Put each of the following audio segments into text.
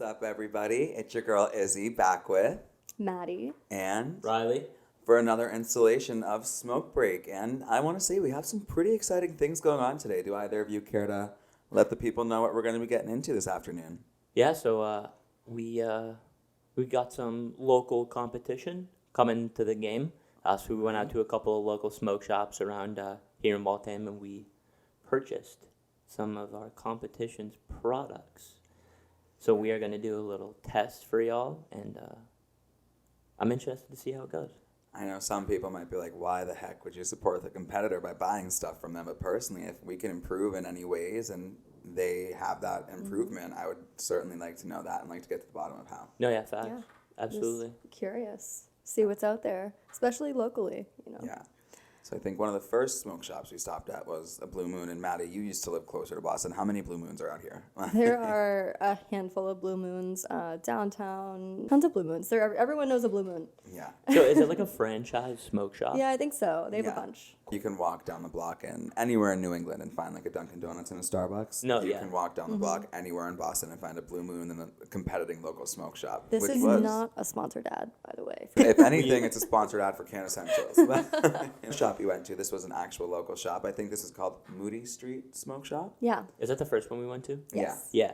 What's up, everybody? It's your girl Izzy back with Maddie and Riley. for another installation of Smoke Break. And I want to say we have some pretty exciting things going on today. Do either of you care to let the people know what we're going to be getting into this afternoon? Yeah, so we got some local competition coming to the game. So we went out to a couple of local smoke shops around here in Waltham, and we purchased some of our competition's products. So we are going to do a little test for y'all, and I'm interested to see how it goes. I know some people might be like, why the heck would you support the competitor by buying stuff from them? But personally, if we can improve in any ways and they have that improvement, I would certainly like to know that and like to get to the bottom of how. No, yeah, facts. Yeah. Absolutely. Just curious. See what's out there, especially locally, you know. Yeah. So I think one of the first smoke shops we stopped at was a Blue Moon. And Maddie, you used to live closer to Boston. How many Blue Moons are out here? There are a handful of Blue Moons downtown. Tons of Blue Moons. Everyone knows a Blue Moon. Yeah. So is it like a franchise smoke shop? Yeah, I think so. They have Yeah. a bunch. You can walk down the block and anywhere in New England and find like a Dunkin' Donuts and a Starbucks. No, you yeah. can walk down the block anywhere in Boston and find a Blue Moon and a competing local smoke shop. This which is was, not a sponsored ad, by the way. If anything, it's a sponsored ad for Can Essentials. The shop you went to, this was an actual local shop. I think this is called Moody Street Smoke Shop. Yeah. Is that the first one we went to? Yes. Yeah.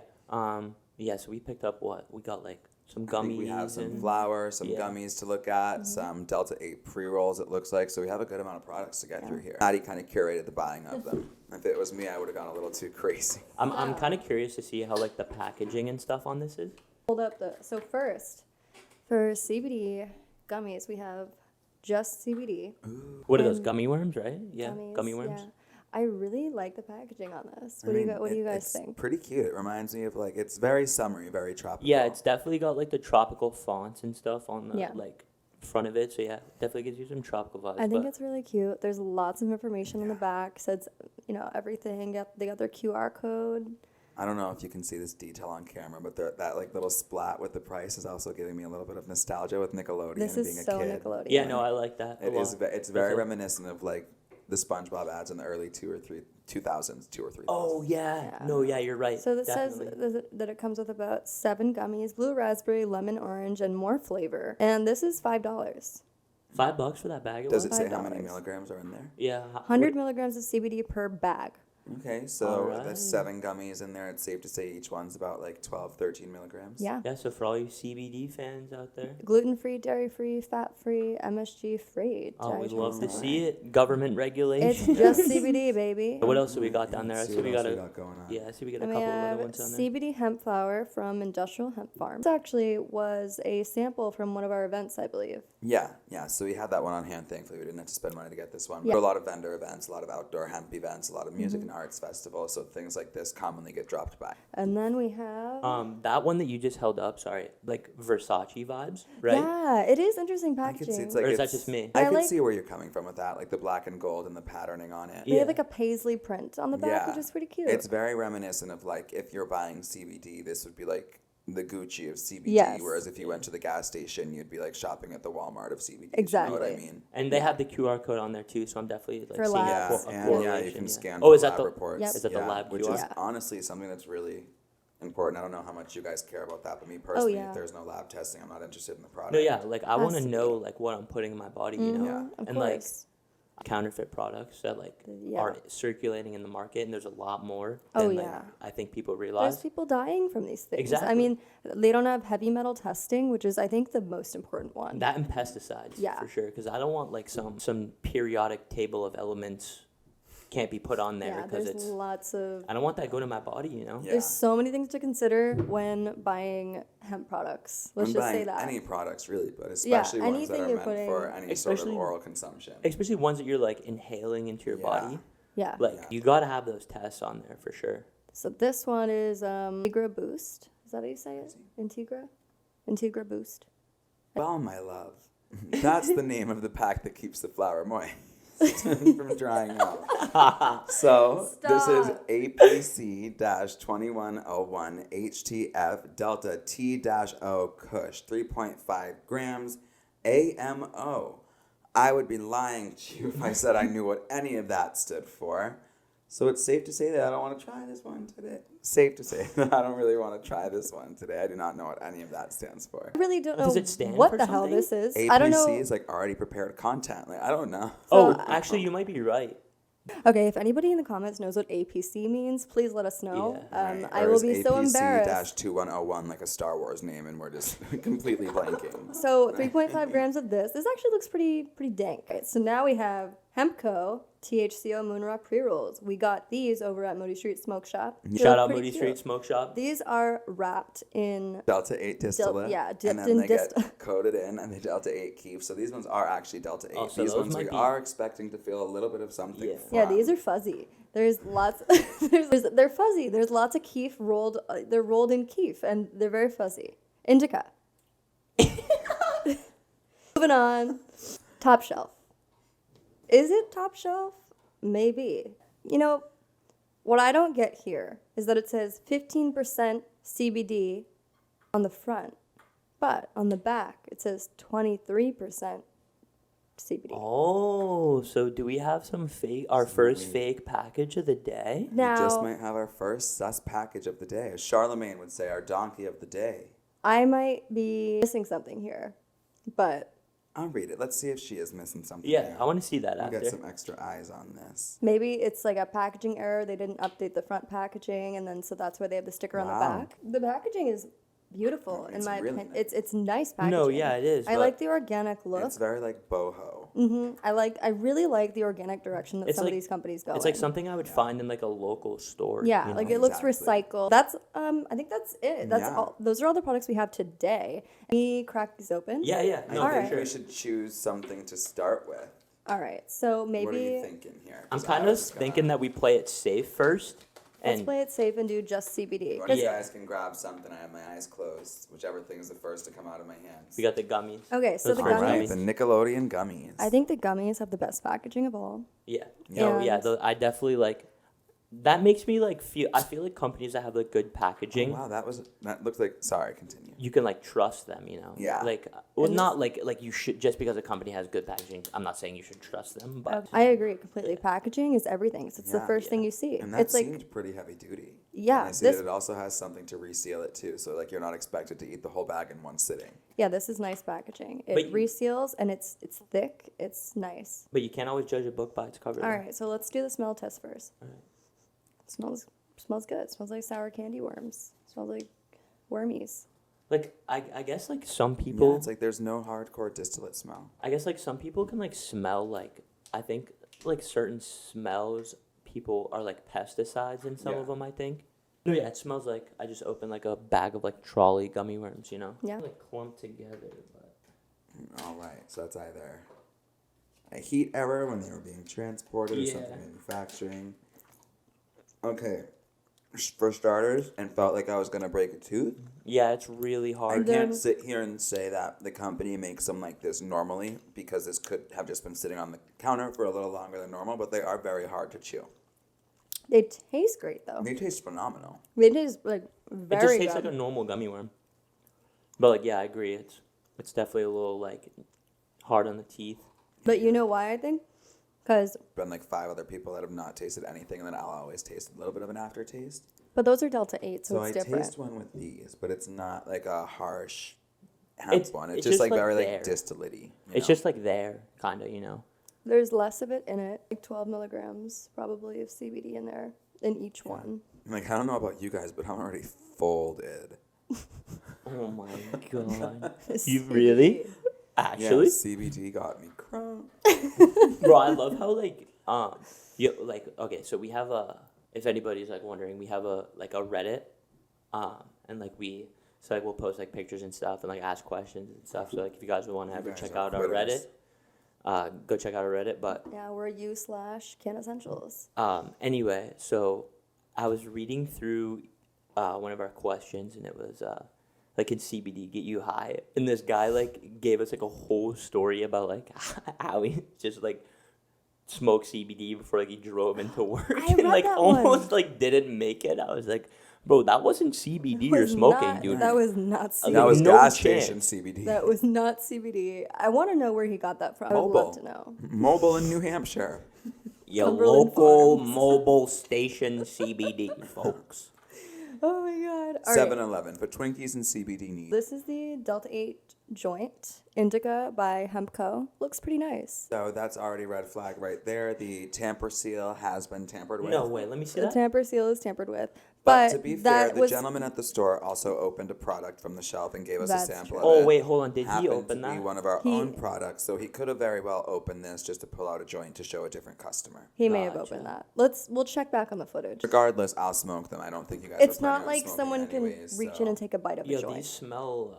Yeah, so we picked up what? We got like some I gummies. think we have some and flour, some Yeah. gummies to look at, some Delta 8 pre-rolls it looks like. So we have a good amount of products to get through here. Maddie kind of curated the buying of them. If it was me, I would have gone a little too crazy. I'm kind of curious to see how like the packaging and stuff on this is. Hold up so first, for CBD gummies, we have just CBD. What are those gummy worms, right? Yeah, Gummies, gummy worms. Yeah. I really like the packaging on this. I What mean, do you guys it's think? pretty cute. It reminds me of like, it's very summery, very tropical. Yeah, it's definitely got like the tropical fonts and stuff on the Yeah. like front of it. So yeah, definitely gives you some tropical vibes. I think but it's really cute. There's lots of information on the back. Says, everything. They got their QR code. I don't know if you can see this detail on camera, but that like little splat with the price is also giving me a little bit of nostalgia with Nickelodeon This being is a so kid. Nickelodeon. yeah, no, I like that. It a is. lot. It's very Definitely. reminiscent of like the SpongeBob ads in the early 2000s. Oh yeah. Yeah. No, yeah, you're right. So this definitely. says that it comes with about 7 gummies, blue raspberry, lemon orange, and more flavor. And this is $5. $5 for that bag. Does was? it say how many $5. milligrams are in there? Yeah. 100 milligrams of CBD per bag. Okay, so Alright. there's 7 gummies in there. It's safe to say each one's about like 12, 13 milligrams. Yeah. Yeah. So for all you CBD fans out there, Gluten-free, dairy-free, fat-free, MSG-free. oh, we'd love to Alright. see it. Government regulation. It's just CBD, baby. What else do we got down there? I See see what we else got we a got going on. yeah. I see we got a And we couple of have other ones down there. CBD hemp flower from Industrial Hemp Farm. This actually was a sample from one of our events, I believe. Yeah. So we had that one on hand. Thankfully, we didn't have to spend money to get this one. Yeah. But a lot of vendor events, a lot of outdoor hemp events, a lot of music and arts festivals. So things like this commonly get dropped by. And then we have... That one that you just held up, sorry, like Versace vibes, right? Yeah, it is interesting I packaging. could see it's like Or is that it's- just me? I I could like- see where you're coming from with that, like the black and gold and the patterning on it. They Yeah. have like a paisley print on the back, Yeah. which is pretty cute. It's very reminiscent of like if you're buying CBD, this would be like the Gucci of CBD. Yes. Whereas if you went to the gas station, you'd be like shopping at the Walmart of CBD. You know Exactly. what I mean? And they have the QR code on there too, so I'm definitely like For seeing labs. a Yeah, correlation. and you can scan Oh, for is that lab the reports. Yep. Is that the lab which QR? is Yeah. honestly something that's really important. I don't know how much you guys care about that, but me personally, yeah. if there's no lab testing, I'm not interested in the product. No, yeah, like I Has want to to know like what I'm putting in my body, you know, Yeah. Of and like course. counterfeit products that like Yeah. are circulating in the market, and there's a lot more. Oh, than, like, yeah. I think people There's realize. people dying from these things. I Exactly. mean, they don't have heavy metal testing, which is, I think, the most important one. That and pesticides, Yeah. for sure, because I don't want like some periodic table of elements can't be put on there yeah, because there's it's. lots of... I don't want that going to my body, you know. Yeah. There's so many things to consider when buying hemp products. Let's I'm just buying say that. any products really, but especially ones that anything are you're meant for putting- any sort of Especially- oral consumption. Especially ones that you're like inhaling into your Yeah. body. Yeah. Like Yeah. you gotta have those tests on there for sure. So this one is Integra Boost. Is that how you say it? Integra Boost. Well, my love, that's the name of the pack that keeps the flour moist from drying out. So this is Stop. APC-2101 HTF Delta T-O Kush 3.5 grams AMO. I would be lying to you if I said I knew what any of that stood for. So it's safe to say that I don't want to try this one today. Safe to say that I don't really want to try this one today. I do not know what any of that stands for. I really don't know Does it stand what for the hell something? this is. APC I don't know. is like already prepared content. Like I don't know. Oh, actually, you might be right. Okay, if anybody in the comments knows what APC means, please let us know. Yeah. Right. I Or will is be so embarrassed. APC-2101 like a Star Wars name, and we're just completely blanking. So 3.5 grams of this. This actually looks pretty dank. Right, so now we have Hempco THCO Moonrock pre-rolls. We got these over at Moody Street Smoke Shop. They Shout look out pretty Moody cute. Street Smoke Shop. These are wrapped in Delta 8 distillate. dipped and then in they get coated in, and they Delta 8 keef. So these ones are actually Delta 8. Oh, so these those ones we might be- are expecting to feel a little bit of something. Yeah. Yeah, from. these are fuzzy. There's lots. They're fuzzy. There's lots of keef rolled. They're rolled in keef, and they're very fuzzy. Indica. Moving on. Top shelf. Is it top shelf? Maybe. You know, what I don't get here is that it says 15% CBD on the front, but on the back it says 23% CBD. Oh, so do we have our first fake package of the day? We just Now, might have our first sus package of the day. As Charlemagne would say, our donkey of the day. I might be missing something here, but I'll read it. Let's see if she is missing something. Yeah, here. I want to see that We'll after. get some extra eyes on this. maybe it's like a packaging error. They didn't update the front packaging, and then so that's why they have the sticker on the Wow. back. The packaging is beautiful in It's my really opinion. nice. It's nice packaging. No, yeah, it is. I but like the organic look. It's very like boho. I really like the organic direction that It's some like- of these companies go. It's like in. something I would find in like a local store. Yeah, you know? like it looks Exactly. recycled. That's I think that's it. That's Yeah. all. Those are all the products we have today. Can we crack these open? Yeah, yeah. I No, All for think right. sure. we should choose something to start with. All right. So maybe What are you thinking here? I'm 'Cause kind I of was just thinking gonna- that we play it safe first. let's And play it safe and do just CBD. One of you Yeah. guys can grab something. I have my eyes closed. Whichever thing is the first to come out of my hands. we got the gummies. Okay, so Those the are All right, gummies. the Nickelodeon gummies. I think the gummies have the best packaging of all. Yeah. Yeah. No, yeah. And- I definitely like. That makes me like feel. I feel like companies that have like good Oh, packaging, wow, that looks like. Sorry, continue. you can like trust them. You know. Yeah. Like, well, And not like you should just because a company has good packaging. I'm not saying you should trust them, but I agree completely. Packaging is everything. So it's the Yeah. first thing you see. And that It's like seemed pretty heavy duty. Yeah, And I see this- that it also has something to reseal it too, so like you're not expected to eat the whole bag in one sitting. yeah, this is nice packaging. It But you- reseals and it's thick. It's nice. you can't always judge a book by its cover. All though. right, so let's do the smell test first. It smells good. It smells like sour candy worms. It smells like wormies. Like I guess like some people. Yeah, it's like there's no hardcore distillate smell. I guess like some people can like smell like I think like certain smells people are like pesticides in some Yeah. of them. I think. No, yeah, it smells like I just opened like a bag of like trolley gummy worms. You know. Yeah. Like clumped together, but. All right, so that's either a heat error when they were being transported or Yeah. something manufacturing. Okay, for starters, and felt like I was gonna break a tooth. Yeah, it's really I hard. then- can't sit here and say that the company makes them like this normally because this could have just been sitting on the counter for a little longer than normal, but they are very hard to chew. They taste great though. They taste phenomenal. They taste like It very just tastes good. like a normal gummy worm. But like yeah, I agree. It's definitely a little like hard on the teeth. But you know why I think? Because Been like 5 other people that have not tasted anything, and then I'll always taste a little bit of an aftertaste. but those are Delta 8, so So I it's different. taste one with these, but it's not like a harsh hemp It's- one. it's It's just like just, like, very there. like distillate-y. It's just like there, kind of, you know. There's less of it in it, like 12 milligrams probably of CBD in there in each one. like I don't know about you guys, but I'm already folded. Oh my god. You really? Actually? Yeah, CBD got me crunk. Bro, I love how like you like okay, so we have a if anybody's like wondering, we have a like a Reddit, and like we'll post like pictures and stuff and like ask questions and stuff. So like if you guys would want to ever guys check are out our quitters. Reddit, go check out our Reddit. But Yeah, we're U/Can Essentials. anyway, so I was reading through one of our questions and it was like can CBD get you high? And this guy like gave us like a whole story about like how he just like smoked CBD before like he drove into work I and read like that almost like didn't make it. I was like, bro, that wasn't CBD you're Was smoking, not- dude. That was not CBD. That was no gas chance. station CBD. That was not CBD. I want to know where he got that from. I would love Mobile. to know. Mobile in New Hampshire. Your Cumberland local Farms. mobile station CBD, folks. Oh my god. All right. 7-Eleven for Twinkies and CBD needs. This is the Delta 8 joint, Indica by Hempco. Looks pretty nice. So that's already red flag right there. The tamper seal has been tampered with. No way. Let me see The that. tamper seal is tampered with. But to be fair, that the was gentleman at the store also opened a product from the shelf and gave us a That's sample true. of it. Oh wait, hold on. Did he Happened open to be that? one of our He- own products, so he could have very well opened this just to pull out a joint to show a different customer. He may have Gotcha. opened that. We'll check back on the footage. Regardless, I'll smoke them. I don't think you guys. It's are planning not on like smoking someone can anyways, reach so. in and take a bite of a Yo, joint. these smell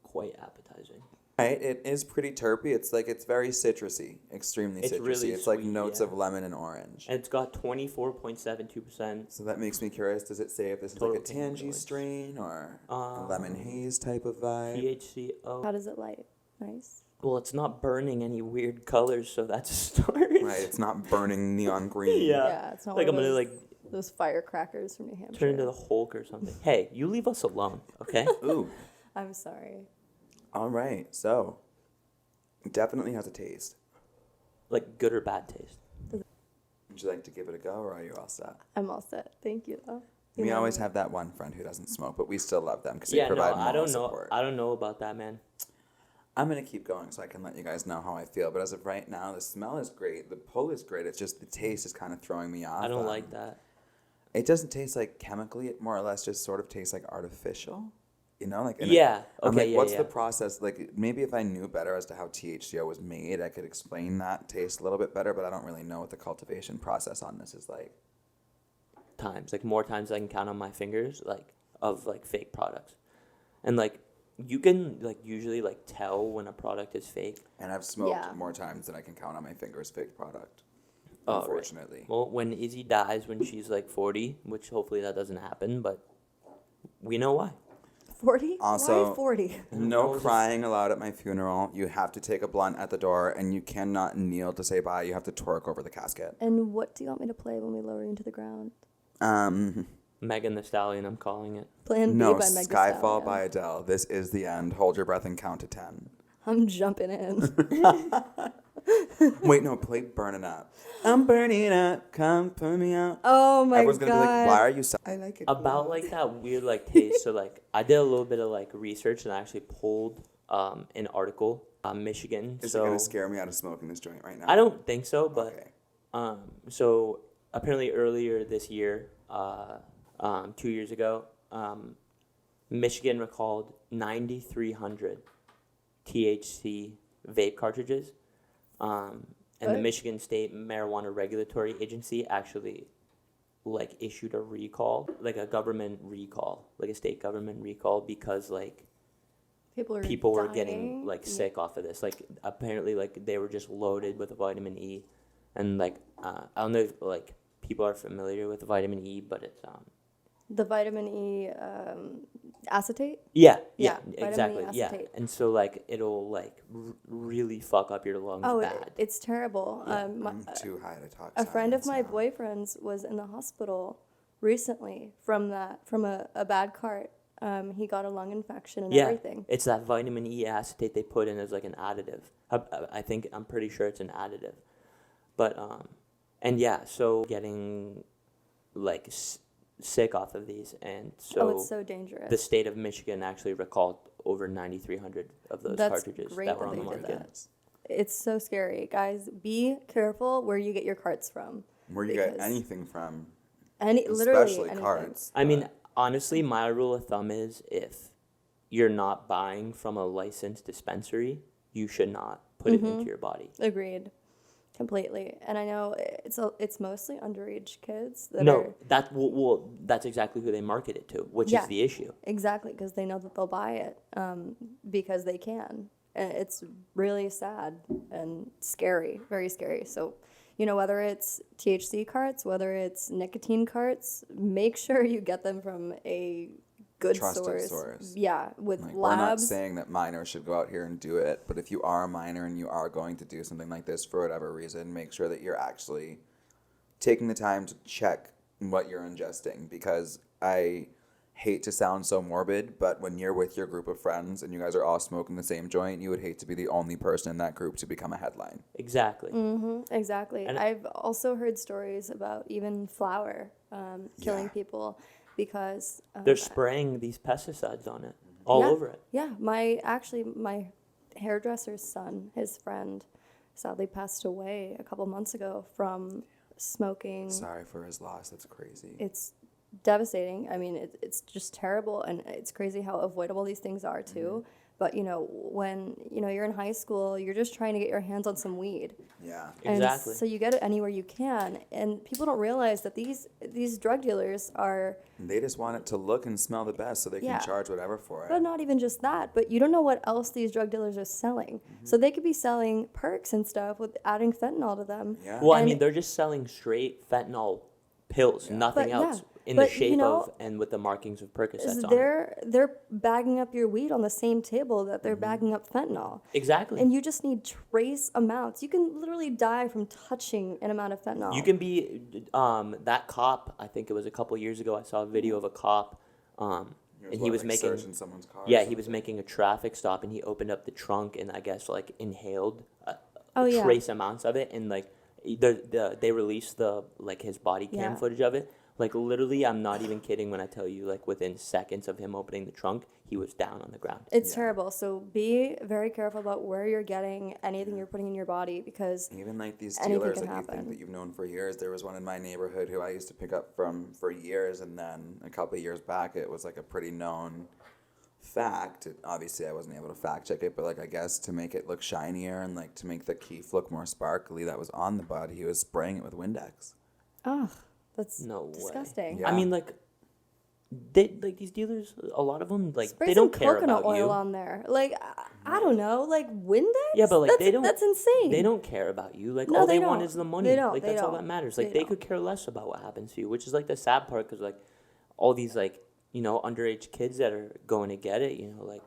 quite appetizing. Right, it is pretty terpy. It's very citrusy, extremely It's citrusy. really it's like sweet, notes yeah. of lemon and orange. And it's got 24.72%. So that makes me curious. Does it say if this is Total like a tangy cannabinoids. strain or a lemon haze type of vibe? THCO. How does it light? Nice. Well, it's not burning any weird colors, so that's a start. Right, it's not burning neon green. Yeah. Yeah, it's not Like one I'm of gonna those, like those firecrackers from New Hampshire. turn into the Hulk or something. Hey, you leave us alone, okay? Ooh. I'm sorry. All right. So, it definitely has a taste. Like good or bad taste. Would you like to give it a go, or are you all set? I'm all set. Thank you, though. You We know always me. have that one friend who doesn't smoke, but we still love them because they Yeah, no, provide I moral don't know. support. I don't know about that, man. I'm gonna keep going so I can let you guys know how I feel. But as of right now, the smell is great. The pull is great. It's just the taste is kind of throwing me off. I don't like that. It doesn't taste like chemically. It more or less just sort of tastes like artificial. You know, like Yeah. I'm Okay. like, Yeah. what's yeah. the process? Like, maybe if I knew better as to how THCO was made, I could explain that taste a little bit better. But I don't really know what the cultivation process on this is like. Times, like more times I can count on my fingers, like of like fake products, and like you can like usually like tell when a product is fake. And I've smoked Yeah. more times than I can count on my fingers fake product. Oh, right. Unfortunately. Well, when Izzy dies when she's like 40, which hopefully that doesn't happen, but we know why. 40? Also- Why 40? No Well, just- crying allowed at my funeral. You have to take a blunt at the door, and you cannot kneel to say bye. You have to twerk over the casket. And what do you want me to play when we lower you into the ground? Megan the Stallion, I'm calling it. Plan B No, by Meg Thee Skyfall Stallion. by Adele. This is the end. Hold your breath and count to 10. I'm jumping in. Wait, no, play Burning Up. I'm burning up. Come put me out. Oh my Everyone's going to be like, god. why are you so... I like it. About like that weird like taste. So like I did a little bit of like research and I actually pulled an article on Michigan. Is so it going to scare me out of smoking this joint right now? I don't think so, but Okay. so apparently earlier this year, 2 years ago, Michigan recalled 9,300 THC vape cartridges, and the What? Michigan State Marijuana Regulatory Agency actually like issued a recall, like a government recall, like a state government recall, because like people were getting dying. like sick off of this. Like apparently like they were just loaded with vitamin E, and like I don't know if like people are familiar with vitamin E, but it's The vitamin E acetate? yeah Yeah, vitamin E exactly yeah, acetate. and so like it'll like really fuck up your lungs Oh, bad. it's terrible. Yeah. I'm too high to talk A friend of science my now. boyfriend's was in the hospital recently from a bad cart. He got a lung infection and Yeah, everything. it's that vitamin E acetate they put in as like an additive. I think I'm pretty sure it's an additive, but and yeah, so getting like sick off of these, and so, It's so dangerous. the state of Michigan actually recalled over 9,300 of those That's cartridges great that were that on the they did market. that. It's so scary, guys. Be careful where you get your carts from. Where you get because- anything from, Literally especially anything. cards. I mean, honestly, my rule of thumb is if you're not buying from a licensed dispensary, you should not put it into your body. Agreed, completely. And I know it's mostly underage kids that No, are that's exactly who they market it to, which Yeah. is the issue. exactly because they know that they'll buy it because they can. And it's really sad and scary, very scary. So, whether it's THC carts, whether it's nicotine carts, make sure you get them from a good Trusted source. Yeah, with Like, we're not labs. saying that minors should go out here and do it, but if you are a minor and you are going to do something like this for whatever reason, make sure that you're actually taking the time to check what you're ingesting, because I hate to sound so morbid, but when you're with your group of friends and you guys are all smoking the same joint, you would hate to be the only person in that group to become a headline. Exactly. Exactly. And I've also heard stories about even flour killing Yeah. people because They're spraying these pesticides on it all yeah, over it. Yeah, my hairdresser's son, his friend, sadly passed away a couple months ago from smoking. Sorry for his loss. That's crazy. It's devastating. I mean, it's just terrible, and it's crazy how avoidable these things are too. But when you're in high school, you're just trying to get your hands on some weed. Yeah. Exactly. And so you get it anywhere you can, and people don't realize that these drug dealers are. They just want it to look and smell the best so they Yeah. can charge whatever for But it. not even just that, but you don't know what else these drug dealers are selling. So they could be selling perks and stuff with adding fentanyl to them. Yeah. Well, I And- mean, they're just selling straight fentanyl pills, nothing But, else, yeah. in the But, shape know, of and with the markings of Percocets is on it. they're bagging up your weed on the same table that they're bagging up fentanyl. Exactly. And you just need trace amounts. You can literally die from touching an amount of fentanyl. You can be that cop. I think it was a couple years ago. I saw a video of a cop, and he was making someone's car. yeah, he was making a traffic stop, and he opened up the trunk and I guess like inhaled Oh, yeah. trace amounts of it, and like they released his body cam Yeah. footage of it. Like literally, I'm not even kidding when I tell you, like within seconds of him opening the trunk, he was down on the ground. It's terrible. So be very careful about where you're getting anything you're putting in your body because Even like these anything dealers can that you think happen. that you've known for years. There was one in my neighborhood who I used to pick up from for years, and then a couple of years back, it was like a pretty known fact. Obviously, I wasn't able to fact check it, but like I guess to make it look shinier and like to make the keef look more sparkly that was on the bud, he was spraying it with Windex. oh, that's No way. disgusting. Yeah. I mean, like these dealers, a lot of them, like Spray they some don't care coconut about oil you. on there. Like I don't know, like Windex. Yeah, but like that's, they don't. That's insane. They don't care about you. Like No, all they they want don't. is the money. They don't. Like They that's all don't. that matters. They Like they don't. could care less about what happens to you, which is like the sad part because like all these like underage kids that are going to get it, like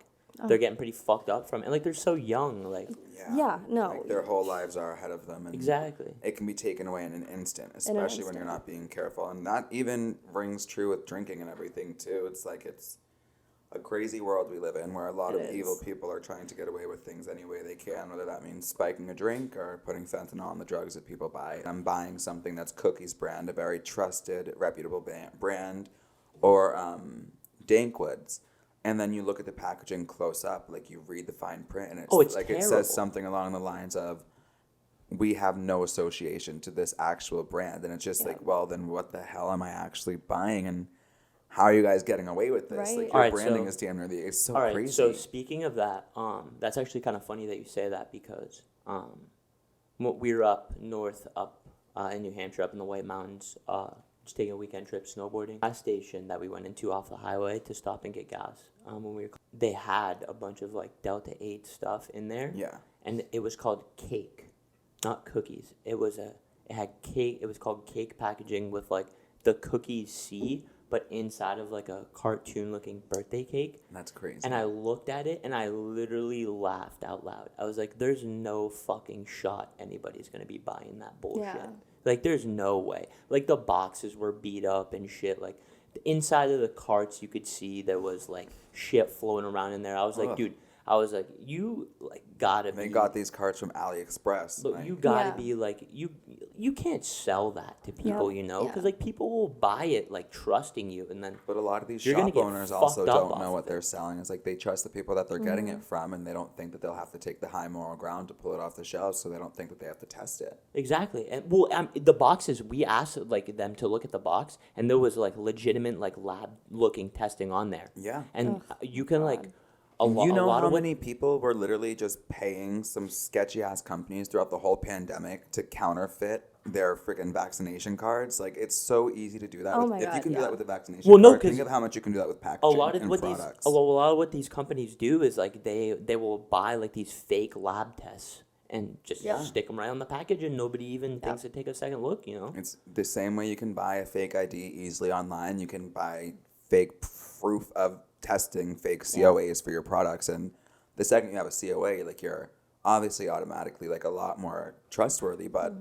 they're getting pretty fucked up from it. And like they're so young. Like Yeah, no. Like their whole lives are ahead of them, and exactly. it can be taken away in an instant, especially when you're not being careful. And that even rings true with drinking and everything too. It's like it's a crazy world we live in where a lot It of is. evil people are trying to get away with things any way they can, whether that means spiking a drink or putting fentanyl on the drugs that people buy. I'm buying something that's Cookie's brand, a very trusted, reputable brand, or Dankwood's. And then you look at the packaging close up, like you read the fine print, and it's like terrible. it says something along the lines of, "We have no association to this actual brand," and it's just like, well, then what the hell am I actually buying, and how are you guys getting away with this? Right. Like your Alright, branding so- is damn near it's so All right. crazy. So speaking of that, that's actually kind of funny that you say that because we were up north, in New Hampshire, up in the White Mountains, just taking a weekend trip snowboarding. Gas station that we went into off the highway to stop and get gas. When we were, they had a bunch of like Delta 8 stuff in there. Yeah. And it was called cake, not cookies. It had cake. It was called cake packaging with like the cookies C, but inside of like a cartoon looking birthday cake. That's crazy. And I looked at it and I literally laughed out loud. I was like, there's no fucking shot anybody's going to be buying that bullshit. Yeah. Like, there's no way. Like, the boxes were beat up and shit. Like, the inside of the carts, you could see there was, like, shit floating around in there. I was like, Ugh. dude, I was like, you, like, gotta They be. got these carts from AliExpress. Look, like, you gotta Yeah. be like you can't sell that to people, Yeah. because Yeah. like people will buy it like trusting you, and then But a lot of these You're gonna shop get owners also fucked up don't know off what of they're it. selling. It's like they trust the people that they're getting it from, and they don't think that they'll have to take the high moral ground to pull it off the shelves, so they don't think that they have to test it. exactly. And well, the boxes, we asked like them to look at the box, and there was like legitimate like lab looking testing on there. Yeah. And you can like a You know lot how of what- many people were literally just paying some sketchy ass companies throughout the whole pandemic to counterfeit their freaking vaccination cards? Like, it's so easy to do that. Oh with, my if you God, can do yeah. that with a vaccination Well, no, card, think 'cause of how much you can do that with a packaging lot of and what products. a lot of what these companies do is like they will buy like these fake lab tests and just Yeah. stick them right on the package, and nobody even thinks to take a second look. It's the same way you can buy a fake ID easily online. You can buy fake proof of testing fake COAs for your products, and the second you have a COA, like, you're obviously automatically like a lot more trustworthy. But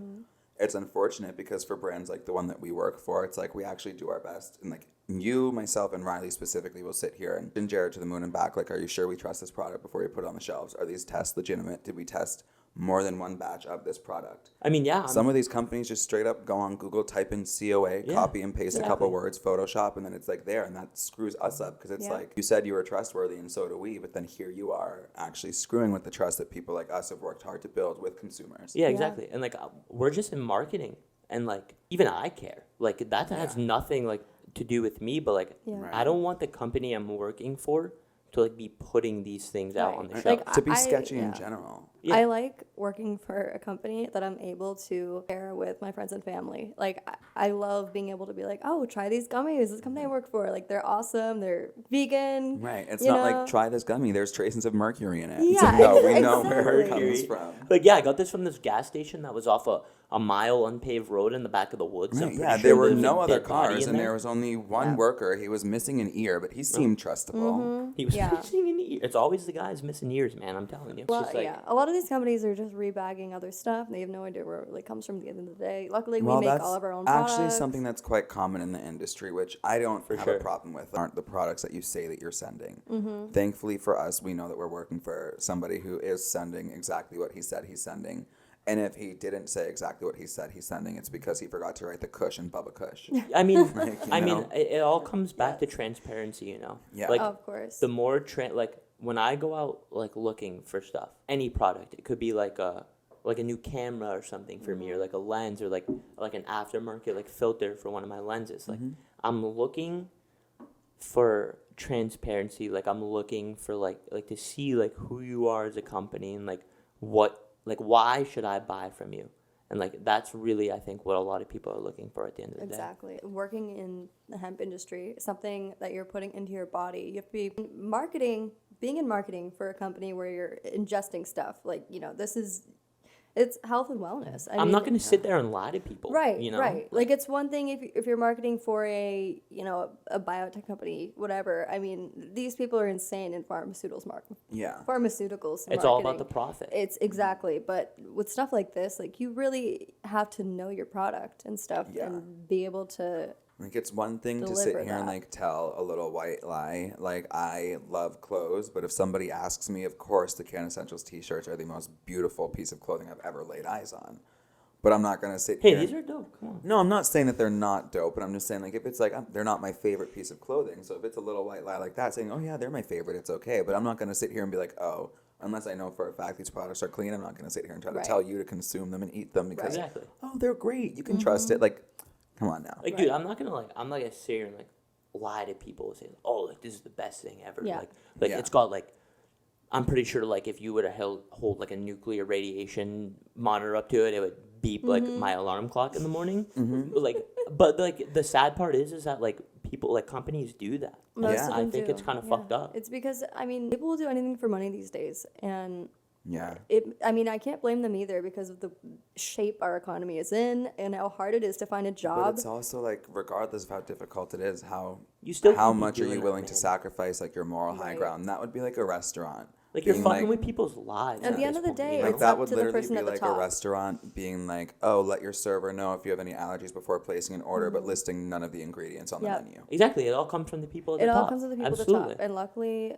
it's unfortunate because for brands like the one that we work for, it's like we actually do our best. And like you, myself, and Riley specifically will sit here and Jared to the moon and back. Like, are you sure we trust this product before we put it on the shelves? Are these tests legitimate? Did we test more than one batch of this product? I mean, yeah. Some of these companies just straight up go on Google, type in COA, Yeah, copy and paste a couple exactly. words, Photoshop, and then it's like there, and that screws us up because it's Yeah. like you said you were trustworthy, and so do we. But then here you are actually screwing with the trust that people like us have worked hard to build with consumers. Yeah, exactly. And like we're just in marketing, and like even I care. Like that has nothing like to do with me, but like Yeah. Right. I don't want the company I'm working for to like be putting these things out on the Right. shelf. Like, To be I- sketchy yeah. in general. Yeah. I like working for a company that I'm able to share with my friends and family. Like, I love being able to be like, oh, try these gummies. This company I work for. Like, they're awesome. They're vegan. Right. It's you not know? like try this gummy. There's traces of mercury in it. Yeah, So no, we know where it exactly. comes from. Like yeah, I got this from this gas station that was off a mile unpaved road in the back of the woods. I'm Right, pretty yeah, sure there were there's a no other dead body cars, in and there. there was only one worker. He was missing an ear, but he seemed trustable. He was Yeah. missing an ear. It's always the guys missing ears, man. I'm telling you. It's Well, just like, yeah. A lot of these companies are just rebagging other stuff. And they have no idea where it really comes from at the end of the day. Luckily, we make that's all of our own actually products. something that's quite common in the industry, which I don't have sure. a problem with. Aren't the products that you say that you're sending? Mm-hmm. Thankfully for us, we know that we're working for somebody who is sending exactly what he said he's sending. And if he didn't say exactly what he said he's sending, it's because he forgot to write the Kush in Bubba Kush. I mean, Like, you I mean, know? it all comes back to transparency, you know. Yeah. Like Of course. the more like when I go out like looking for stuff, any product, it could be like a new camera or something for me, or like a lens, or like an aftermarket like filter for one of my lenses. Like I'm looking for transparency. Like I'm looking for like to see like who you are as a company and like why should I buy from you? And like that's really I think what a lot of people are looking for at the end of the day. Exactly. Working in the hemp industry, something that you're putting into your body, you have to be being in marketing for a company where you're ingesting stuff. Like, it's health and wellness. I'm not going to sit there and lie to people. Right, you know? right. Like, it's one thing if you're marketing for a biotech company, whatever. I mean, these people are insane in pharmaceuticals Yeah. Pharmaceuticals. It's all about marketing. the profit. It's exactly, but with stuff like this, like you really have to know your product and stuff Yeah. and be able to. Like it's one thing to Deliver sit here and that. like tell a little white lie. Like I love clothes, but if somebody asks me, of course the Can Essentials t-shirts are the most beautiful piece of clothing I've ever laid eyes on. But I'm not gonna sit Hey, here. these are dope. Come on. No, I'm not saying that they're not dope, but I'm just saying like if it's like they're not my favorite piece of clothing. So if it's a little white lie like that, saying oh yeah they're my favorite, it's okay. But I'm not gonna sit here and be like oh unless I know for a fact these products are clean, I'm not gonna sit here and try Right. to tell you to consume them and eat them because Exactly. oh they're great, you can trust it. Like come on now. Like, dude, I'm not gonna sit here and like lie to people and say, oh, like this is the best thing ever. Yeah. Like Yeah. it's got like, I'm pretty sure like if you were to hold like a nuclear radiation monitor up to it, it would beep like my alarm clock in the morning. Like, but like the sad part is that like people like companies do that. Most Yeah. of I them think do. it's kind of fucked up. It's because people will do anything for money these days, and Yeah. I can't blame them either because of the shape our economy is in and how hard it is to find a But job. it's also like, regardless of how difficult it is, how You how can be much are doing you it, willing to man. sacrifice like your moral high Right. ground? And that would be like a restaurant. Like you're being fucking like- with people's lives. At the end this of the point, day, you know? Like it's that up would to the literally person be at the like top. a restaurant being like, oh, let your server know if you have any allergies before placing an order, but listing none of the ingredients on Yep. the menu. Exactly. It all comes from the people at It the all top. comes to the people Absolutely. at the top. And luckily,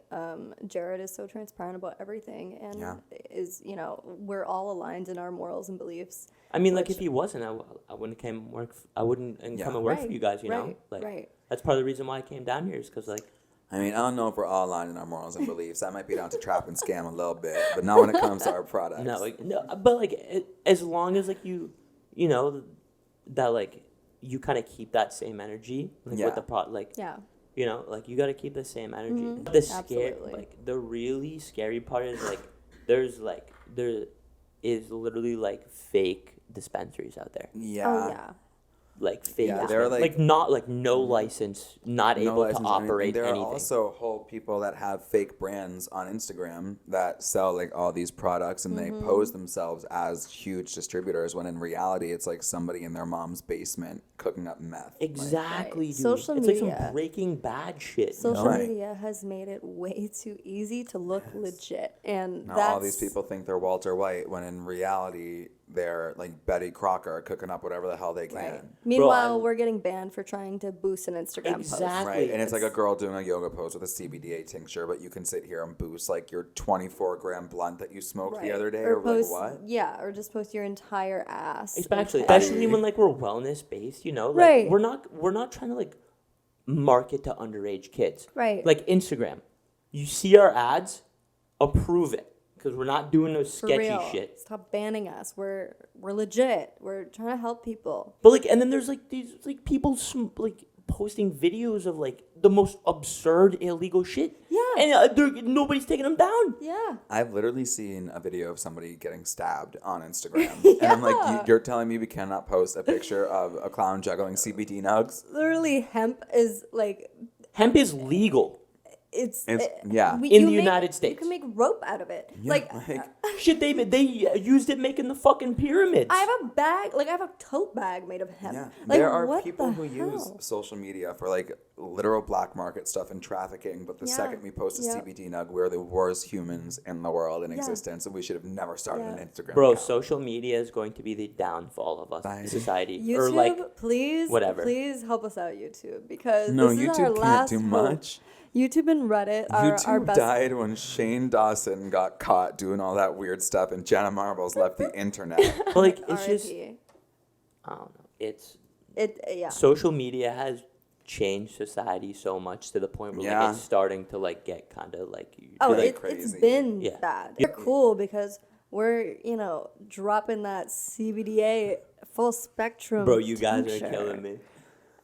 Jared is so transparent about everything and Yeah. we're all aligned in our morals and beliefs. I mean, like Which- if he wasn't, I wouldn't come work. I wouldn't come Yeah. and work for Right, you guys. You know, right, like right. that's part of the reason why I came down here is because like I mean, I don't know if we're all aligned in our morals and beliefs. That might be down to trap and scam a little bit, but not when it comes to our products. no, but like as long as like you know that like you kind of keep that same energy like Yeah. with the like Yeah. like you got to keep the same energy. Mhm. The scare Absolutely. like the really scary part is like there is literally like fake dispensaries out there. Yeah. Oh, yeah. like fake. Yeah, they're like not like no license, not no able to license or anything. operate There anything. are also whole people that have fake brands on Instagram that sell like all these products and they pose themselves as huge distributors when in reality it's like somebody in their mom's basement cooking up meth. Exactly, Right. dude. Social it's like media. some Breaking Bad shit. Social Right. media has made it way too easy to look legit, and Now that's all these people think they're Walter White when in reality they're like Betty Crocker cooking up whatever the hell they can. right. Meanwhile, I'm- we're getting banned for trying to boost an Instagram post. Exactly. Right, and it's like a girl doing a yoga pose with a CBD tincture, but you can sit here and boost like your 24-gram blunt that you smoked the Right. other day, or or post, like what? Yeah, or just post your entire ass. and especially head. especially when like we're wellness based, you know, like Right. we're not trying to like market to underage kids. Right. Like Instagram, you see our ads, approve it because we're not doing no For sketchy real. shit. Stop banning us. We're legit. We're trying to help people. But like, and then there's like these like people like posting videos of like the most absurd illegal shit. Yeah. And nobody's taking them down. Yeah. I've literally seen a video of somebody getting stabbed on Instagram, and I'm like, you're telling me we cannot post a picture of a clown juggling CBD nugs? Literally, hemp is like Hemp is legal. It's in In the United States. You can make rope out of it. Yeah, like Shit, they used it making the fucking pyramids. I have a bag, like I have a tote bag made of hemp. yeah. Like, There are what people the who use hell? social media for like literal black market stuff and trafficking, but the Yeah. second we post a Yeah. CBD nug, we're the worst humans in the world in Yeah. existence, and we should have never started Yeah. an Instagram Bro, account. social media is going to be the downfall of us, society. YouTube, Or like, please, whatever. Please help us out, YouTube, because No, this is our YouTube can't last do hope. much. YouTube and Reddit are our YouTube best. died when Shane Dawson got caught doing all that weird stuff, and Jenna Marbles left the internet. like it's just, RIP. I don't know. It's Yeah. social media has changed society so much to the point where Yeah. like it's starting to like get kind of like Oh, like it's crazy. been Yeah. bad. They're cool because we're, dropping that CBDA full spectrum. bro, you guys tincture are killing me.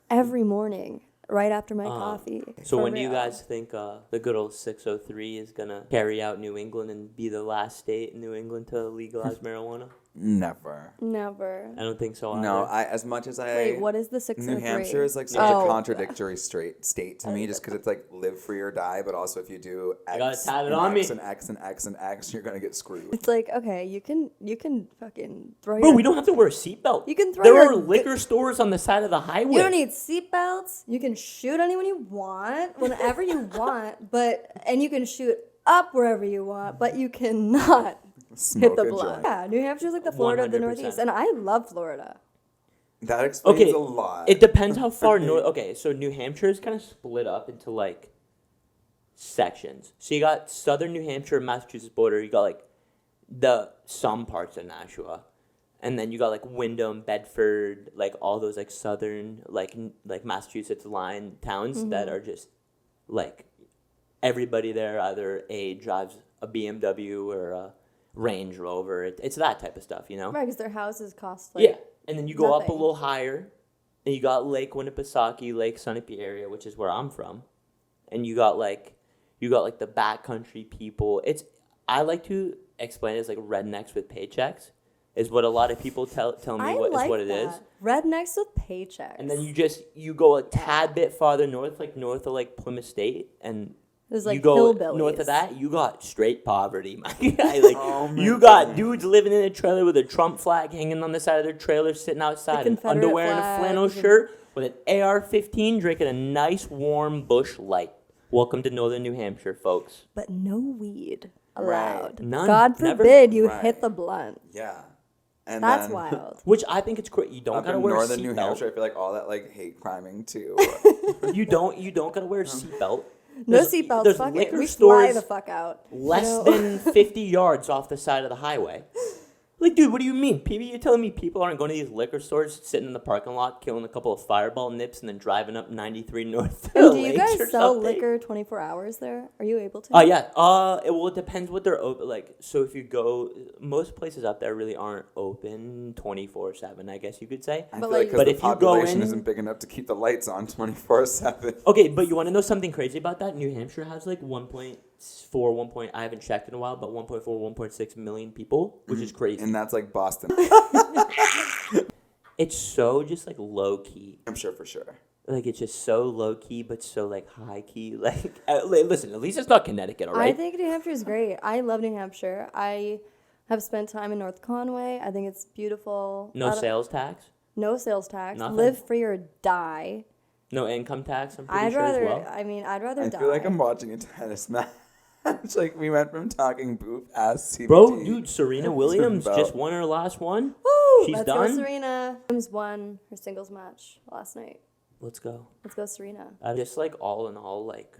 every morning, right after my coffee. So For when do you real. guys think the good old 603 is gonna carry out New England and be the last state in New England to legalize marijuana? Never. Never. I don't think so. No, either. as much as I. Wait, what is the 603? New Hampshire is like such Oh. a contradictory state to me, just because it's like live free or die, but also if you do X gotta tat it and on X me. and X and X and X, you're gonna get screwed. It's like, okay, you can fucking throw Bro, your. we don't have to wear a seatbelt. You can throw There your are liquor stores on the side of the highway. You don't need seatbelts. You can shoot anyone you want, whenever you want, and you can shoot up wherever you want, but you cannot Smoke hit the a blunt. joint. Yeah, New Hampshire's like the Florida of the 100%. Northeast, and I love Florida. That explains Okay, a lot. it depends how far north. Okay, so New Hampshire is kind of split up into like sections. So you got southern New Hampshire, Massachusetts border. You got like some parts of Nashua, and then you got like Wyndham, Bedford, like all those like southern like Massachusetts line towns that are just like everybody there either drives a BMW or a Range Rover. It's that type of stuff, you know. Right, because their houses cost like Yeah, and then you go up a nothing. little higher, and you got Lake Winnipesaukee, Lake Sunapee area, which is where I'm from, and you got like the backcountry people. I like to explain it as like rednecks with paychecks, is what a lot of people tell me I what like is what it that. is. Rednecks with paychecks. And then you go a tad bit farther north, like north of like Plymouth State, and There's like you go hillbillies. north of that, you got straight poverty, my guy. Like Oh my you got goodness. dudes living in a trailer with a Trump flag hanging on the side of their trailer, sitting outside in Confederate underwear and a flannel flags and- shirt with an AR-15, drinking a nice warm Busch Light. Welcome to Northern New Hampshire, folks. But no weed allowed. None. God Never. forbid you Right. hit the blunt. Yeah. And That's then, wild. Which I think it's great. You don't Up gotta in wear northern a New seatbelt. Hampshire, I feel like all that like hate criming too. You don't gotta wear a seatbelt. No There's- seatbelts. there's Fuck it. liquor We fly stores the fuck out. less you know? than 50 yards off the side of the highway. Like, dude, what do you mean? You're telling me people aren't going to these liquor stores, sitting in the parking lot, killing a couple of Fireball nips, and then driving up 93 North And do you Lakes guys or sell something? liquor 24 hours there? Are you able to? Yeah. It depends what they're open. Like, so if you go, most places up there really aren't open 24/7. I guess you could say. I But, feel like like- because But the if you go population in- isn't big enough to keep the lights on 24/7. Okay, but you want to know something crazy about that? New Hampshire has like 1.4, I haven't checked in a while, but 1.4, 1.6 million people, which is crazy. And that's like Boston. it's so just like low key. I'm sure for sure. Like it's just so low key, but so like high key. Like listen, at least it's not Connecticut, all I right? think New Hampshire is great. I love New Hampshire. I have spent time in North Conway. I think it's beautiful. No sales tax, No sales tax. Nothing? Live free or die. no income tax. I'm pretty I'd sure rather. as well. I mean, I'd rather I die. feel like I'm watching a tennis match. Like we went from talking booth ass CBD. Bro, dude, Serena Williams about- just won her last one. Woo! She's Let's done? go, Serena. Williams won her singles match last night. Let's go. Let's go, Serena. Just like all in all, like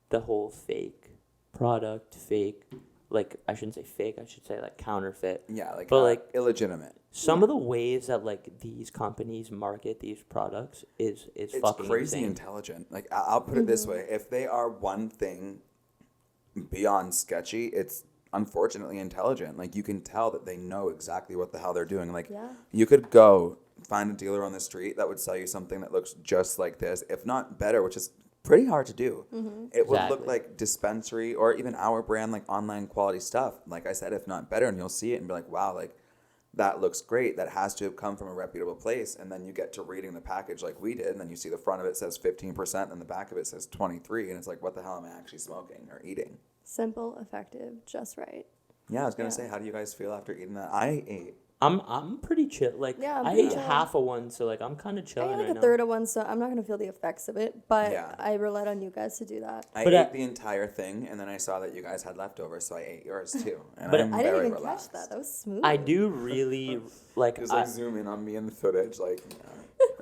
the whole fake product, fake. Like I shouldn't say fake. I should say like counterfeit. Yeah, like But, like, illegitimate. Some of the ways that like these companies market these products is It's fucking crazy insane. intelligent. Like I'll put it this way: if they are one thing beyond sketchy, it's unfortunately intelligent. Like you can tell that they know exactly what the hell they're doing. Like Yeah. you could go find a dealer on the street that would sell you something that looks just like this, if not better, which is pretty hard to do. It would look Exactly. like dispensary or even our brand, like online quality stuff. Like I said, if not better, and you'll see it and be like, wow, like that looks great. That has to have come from a reputable place. And then you get to reading the package like we did, and then you see the front of it says 15%, and the back of it says 23, and it's like, what the hell am I actually smoking or eating? Simple, effective, just right. Yeah, I was gonna say, how do you guys feel after eating that? I ate. I'm pretty chill. Like Yeah, I'm I pretty ate chill. half of one, so like I'm kind of I chilling ate like right a now. third of one, so I'm not gonna feel the effects of it. But Yeah. I relied on you guys to do that. I But, ate the entire thing, and then I saw that you guys had leftovers, so I ate yours too. And But I'm I didn't very even relaxed. catch that. That was smooth. I do really like. Just like zoom in on me in the footage, like.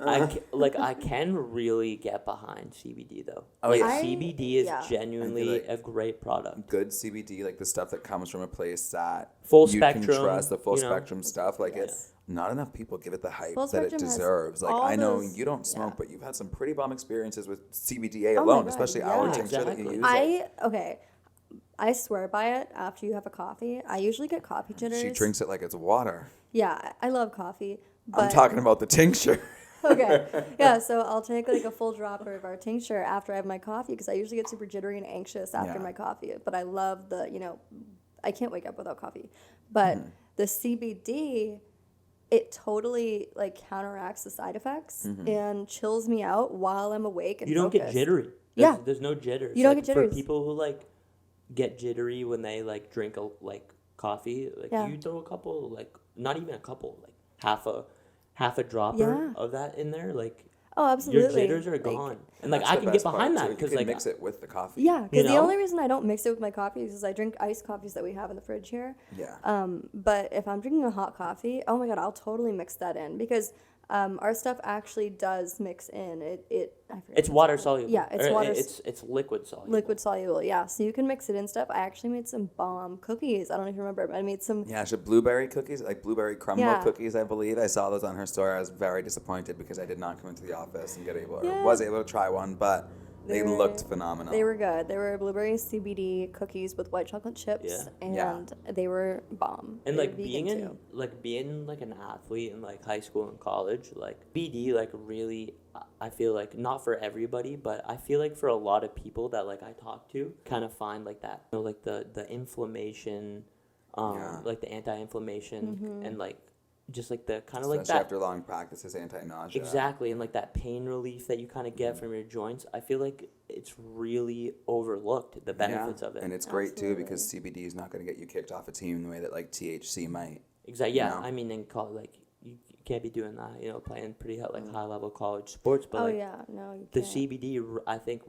I can really get behind CBD though. Oh, Like yeah. CBD is yeah. genuinely like- a great product. Good CBD, like the stuff that comes from a place that Full you spectrum, can trust, the full you know. spectrum stuff. Like Yes. it's not enough people give it the hype Full that it spectrum has deserves. Like all I know those- you don't smoke, yeah. but you've had some pretty bomb experiences with CBDA Oh my alone, God, especially our yeah. tincture that you Exactly. use. Okay. I swear by it. After you have a coffee, I usually get coffee jitters. She drinks it like it's water. Yeah, I love coffee. But I'm talking about the tincture. okay. Yeah, so I'll take like a full dropper of our tincture after I have my coffee because I usually get super jittery and anxious after Yeah. my coffee. But I love I can't wake up without coffee. But Mm-hmm. the CBD, it totally like counteracts the side effects Mm-hmm. and chills me out while I'm awake and You don't get focused. jittery. Yeah. There's no jitters. You don't Like, get jitters. For people who like get jittery when they like drink like coffee, like Yeah. you throw a couple, like not even a couple, like half a dropper Yeah. of that in there, like Oh, your absolutely. jitters are Like, gone. And like That's I the can get best part, behind too. that You because can like mix it with the coffee. Yeah, because the know? only reason I don't mix it with my coffee is I drink iced coffees that we have in the fridge here. Yeah. But if I'm drinking a hot coffee, oh my god, I'll totally mix that in because our stuff actually does mix in. I forget it's what water called. soluble. Yeah, it's Or water. It's liquid soluble. Liquid soluble, yeah. So you can mix it in stuff. I actually made some bomb cookies. I don't even remember, but I made some. Yeah, she had blueberry cookies, like blueberry crumble Yeah. cookies, I believe. I saw those on her store. I was very disappointed because I did not come into the office and Yeah. was able to try one, but they They were- looked phenomenal. They were good. They were blueberry CBD cookies with white chocolate chips, Yeah. and Yeah. they were bomb. And They like were being vegan, being like an athlete in like high school and college, like BD like really I feel like not for everybody, but I feel like for a lot of people that like I talk to kind of find like that, like the inflammation, Yeah. like the anti-inflammation Mm-hmm. and like just like the kind of like Especially that after long practices, anti-nausea. exactly and like that pain relief that you kind of get from your joints. I feel like it's really overlooked the benefits of it. And it's great too because CBD is not going to get you kicked off a team the way that like THC might. Exactly. Yeah. No. I mean, in college, like you can't be doing that. You know, playing pretty high level college sports. But Oh like yeah, no, you the can't. CBD, I think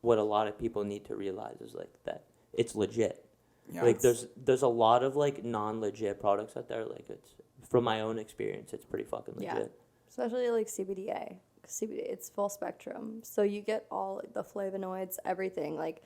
what a lot of people need to realize is like that it's legit. Yeah. Like there's a lot of like non legit products out there. Like it's from my own experience, it's pretty fucking legit. Yeah. Especially like CBDA. 'Cause CBD, it's full spectrum, so you get all like, the flavonoids, everything, like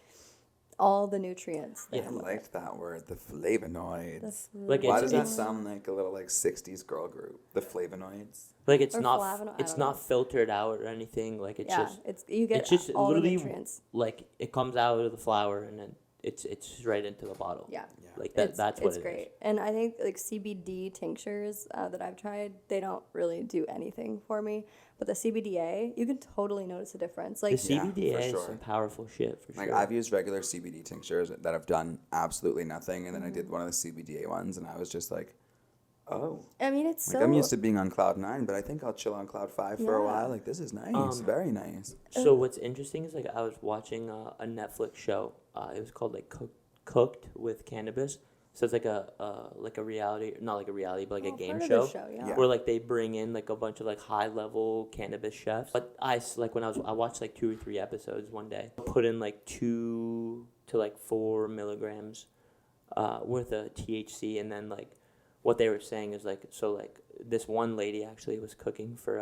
all the nutrients. that Yeah. I come with liked that word, the flavonoids. it. Like, Why it's- does that it's- sound like a little like 60s girl group? The flavonoids? Like it's Or not flavonoid, I it's don't not know. filtered out or anything. Like it's Yeah, just it's you get it's just all the literally nutrients. like it comes out of the flower and then it's right into the bottle. Yeah. Like that. That's what it's it is. great. And I think like CBD tinctures that I've tried, they don't really do anything for me. But the CBDA, you can totally notice a difference. Like The CBDA for is sure. some powerful shit for Like sure. I've used regular CBD tinctures that have done absolutely nothing, and then I did one of the CBDA ones, and I was just like, Oh. I mean, it's Like, so. I'm used to being on cloud 9, but I think I'll chill on cloud 5 for a Yeah. while. Like, this is nice. Very nice. So what's interesting is like I was watching a Netflix show. It was called like Cooked with Cannabis. So it's like a reality, not like a reality, but like a game part show, of the show, yeah. Yeah. where like they bring in like a bunch of like high level cannabis chefs. But like when I watched like 2 or 3 episodes one day. Put in like 2 to like 4 milligrams, worth of THC, and then like what they were saying is like like this one lady actually was cooking for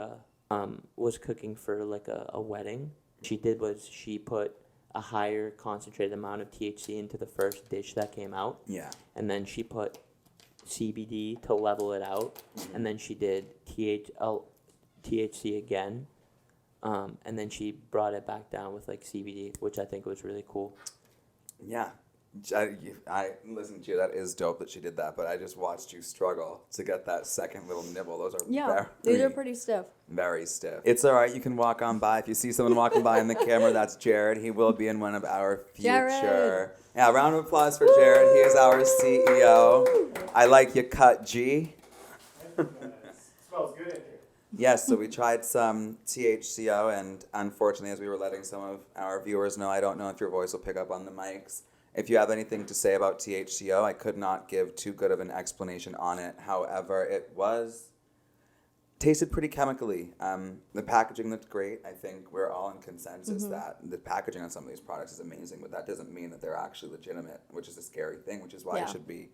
like a wedding. She did was she put a higher concentrated amount of THC into the first dish that came out, Yeah. and then she put CBD to level it out, and then she did THC again, and then she brought it back down with like CBD, which I think was really cool. Yeah. I listened to you. That is dope that she did that, but I just watched you struggle to get that second little nibble. Those are Yeah, these are pretty stiff. very stiff. It's all right. You can walk on by. If you see someone walking by in the camera, that's Jared. He will be in one of our future. Jared. Yeah, round of applause for Jared. He is our CEO. I like your cut, G. Smells good in here. Yes, so we tried some THCO, and unfortunately, as we were letting some of our viewers know, I don't know if your voice will pick up on the mics. If you have anything to say about THCO, I could not give too good of an explanation on it. However, it tasted pretty chemically. The packaging looked great. I think we're all in consensus that the packaging on some of these products is amazing, but that doesn't mean that they're actually legitimate, which is a scary thing, which is why you should be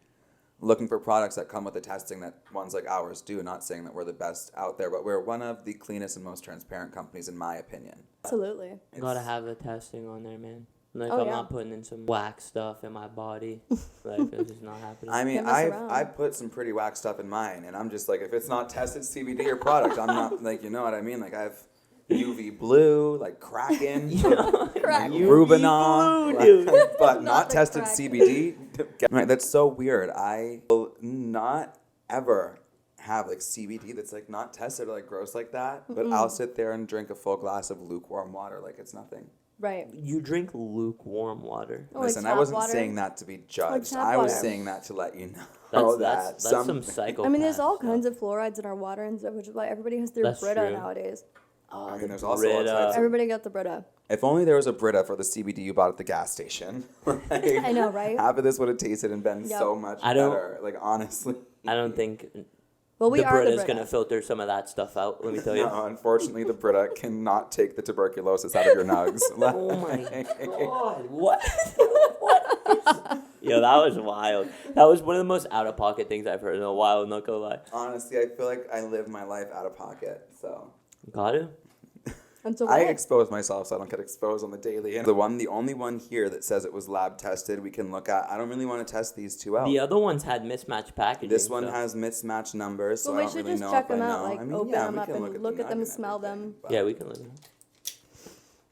looking for products that come with the testing that ones like ours do. Not saying that we're the best out there, but we're one of the cleanest and most transparent companies, in my opinion. Absolutely. Gotta have the testing on there, man. Like Oh, I'm yeah. not putting in some whack stuff in my body. Like this is not happening. I mean, Can't mess around. I put some pretty whack stuff in mine, and I'm just like, if it's not tested CBD or product, I'm not, like, you know what I mean? Like, I have UV blue, like Kraken, Crack. Rubinon, blue, dude. but not Not the tested Kraken. CBD. Right, that's so weird. I will not ever have like CBD that's like not tested or like gross like that, but I'll sit there and drink a full glass of lukewarm water like it's nothing. Right. You drink lukewarm water. Or like Listen, I tap wasn't water. saying that to be judged. tap I was water. saying that to let you know That's some psychopath. I mean, there's all stuff. kinds of fluorides in our water and stuff, which is why everybody has their That's Brita true. nowadays. Oh, I mean, the there's also all Brita. types of- Everybody got the Brita. If only there was a Brita for the CBD you bought at the gas station. Like, I know, right? Half of this would have tasted and been Yep. so much I don't- better. Like, honestly. I don't think Well, we the are the Brita's Brita. gonna filter some of that stuff out. Let me tell you. No, unfortunately, the Brita cannot take the tuberculosis out of your nugs. Oh my god! What? Yo, that was wild. That was one of the most out of pocket things I've heard in a while. Not gonna lie. Honestly, I feel like I live my life out of pocket, so. Got it. And so I what? expose myself so I don't get exposed on the daily. And the only one here that says it was lab tested, we can look at. I don't really want to test these two out. The other ones had mismatched packaging. This one so- has mismatched numbers, so Well, I we don't should really just know check if I them know. out, like I mean, open yeah, them we up can and look at look the at them, nug and smell them. everything, but- Yeah, we can look.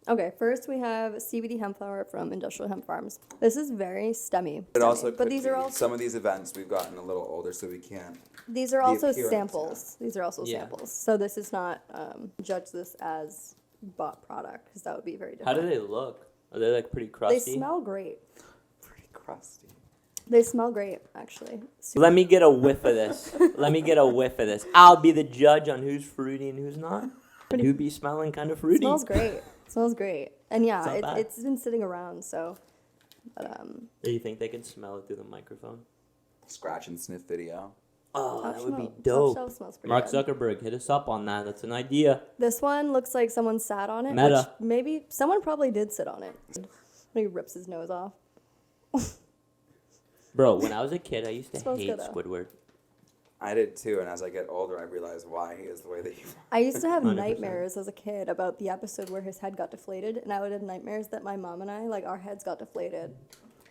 Okay, first we have CBD hemp flower from Industrial Hemp Farms. This is very stemmy. It also but could these are be. also Some of these events we've gotten a little older, so we can't. these are the also appearance, samples. These are also Yeah. samples. So this is not judge this as bought product because that would be very How different. do they look? Are they like pretty They crusty? smell great. Pretty crusty. They smell great, actually. Let me get a whiff of this. Let me get a whiff of this. I'll be the judge on who's fruity and who's not. Do be smelling kind of fruity. Smells great. Smells great. And It's yeah, not bad. it's been sitting around, so. But Do you think they can smell it through the microphone? Scratch and sniff video. Oh, top that would be shelf- top dope. shelf smells pretty Mark good. Zuckerberg, hit us up on that. That's an idea. This one looks like someone sat on it. Meta. Which maybe someone probably did sit on it. When he rips his nose off. Bro, when I was a kid, I used to Smells hate good, though. Squidward. I did too, and as I get older, I realize why he is the way that he. I used to have 100%. nightmares as a kid about the episode where his head got deflated, and I would have nightmares that my mom and I, like, our heads got deflated.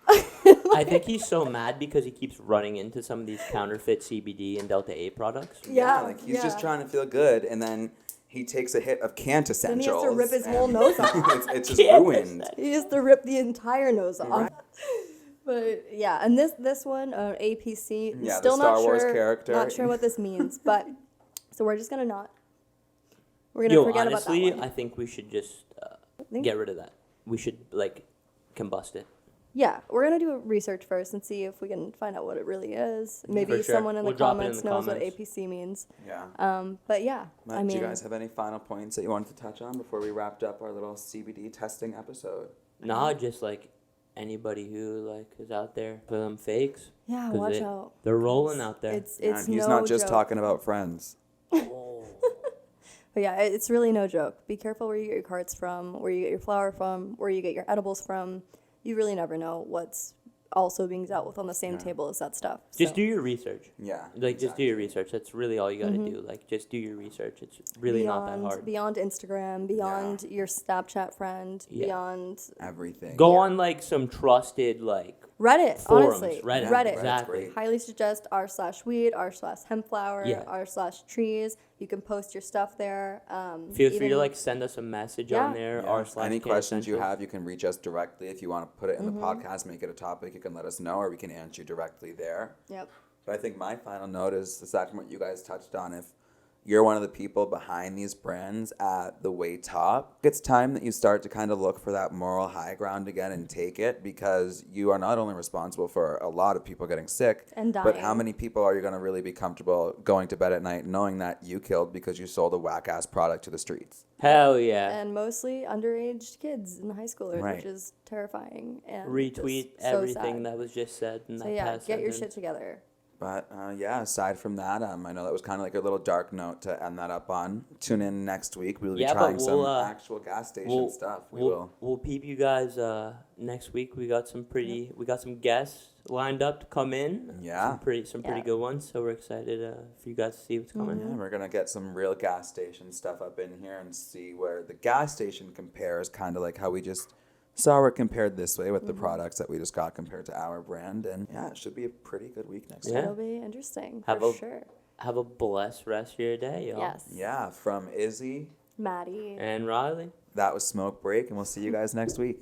I think he's so mad because he keeps running into some of these counterfeit CBD and Delta 8 products. Yeah, like he's just yeah. trying to feel good, and then he takes a hit of cant Then essentials. he has to rip his and whole nose off. it's just Cant ruined. He has to rip the entire nose off. Right. But yeah, and this one, APC, Yeah, the still Star not Wars sure, character. not sure what this means, but so we're just gonna we're gonna Yo, forget honestly, about that I one. think we should just think- get rid of that. We should, like, combust it. Yeah, we're gonna do research first and see if we can find out what it really is. Maybe For sure. someone in We'll the drop it in comments the knows comments. what APC means. Yeah. But yeah, Matt, I mean, do you guys have any final points that you wanted to touch on before we wrapped up our little CBD testing episode? Nah, just like anybody who like is out there for them fakes. yeah, 'Cause watch it- out. They're rolling out there. It's And he's no not just joke. talking about friends. But yeah, it's really no joke. Be careful where you get your carts from, where you get your flour from, where you get your edibles from. You really never know what's also being dealt with on the same Yeah. table as that stuff. Just So do your research. Yeah. Like, just do your research. That's really all you got to do. Like, just do your research. It's really not that hard. Beyond Instagram, beyond your Snapchat friend, Yeah. beyond Everything. Go on, like, some trusted, like, Reddit, forums. honestly. Reddit. Reddit. Exactly. great. Highly suggest r/weed, r/hempflower, Yeah. r/trees. You can post your stuff there. Feel free to, even- like, send us a message Yeah. on there. Yeah. r/. Any questions you Essentials. have, you can reach us directly. If you want to put it in the podcast, make it a topic, you can let us know, or we can answer you directly there. Yep. But I think my final note is exactly what you guys touched on. If you're one of the people behind these brands at the way top, it's time that you start to kind of look for that moral high ground again and take it, because you are not only responsible for a lot of people getting sick, And but how dying. many people are you going to really be comfortable going to bed at night knowing that you killed because you sold a whack-ass product to the streets? Hell yeah. And mostly underage kids and high schoolers, Right. which is terrifying. And Retweet just so everything sad. that was just said in So that yeah, past get your sentence. shit together. But yeah, aside from that, I know that was kind of like a little dark note to end that up on. Tune in next week. We'll be Yeah, but trying we'll, some actual gas station stuff. We'll peep you guys next week. We got some guests lined up to come in. Yeah. Some pretty Yeah. good ones. So we're excited for you guys to see what's coming. Yeah, we're gonna get some real gas station stuff up in here and see where the gas station compares, kind of like how we just saw it compared this way with the products that we just got compared to our brand. And yeah, it should be a pretty good week next Yeah. week. It'll be interesting Have for a- sure. Have a blessed rest of your day, y'all. Yes. Yeah, from Izzy, Maddie. And Riley. that was Smoke Break, and we'll see you guys next week.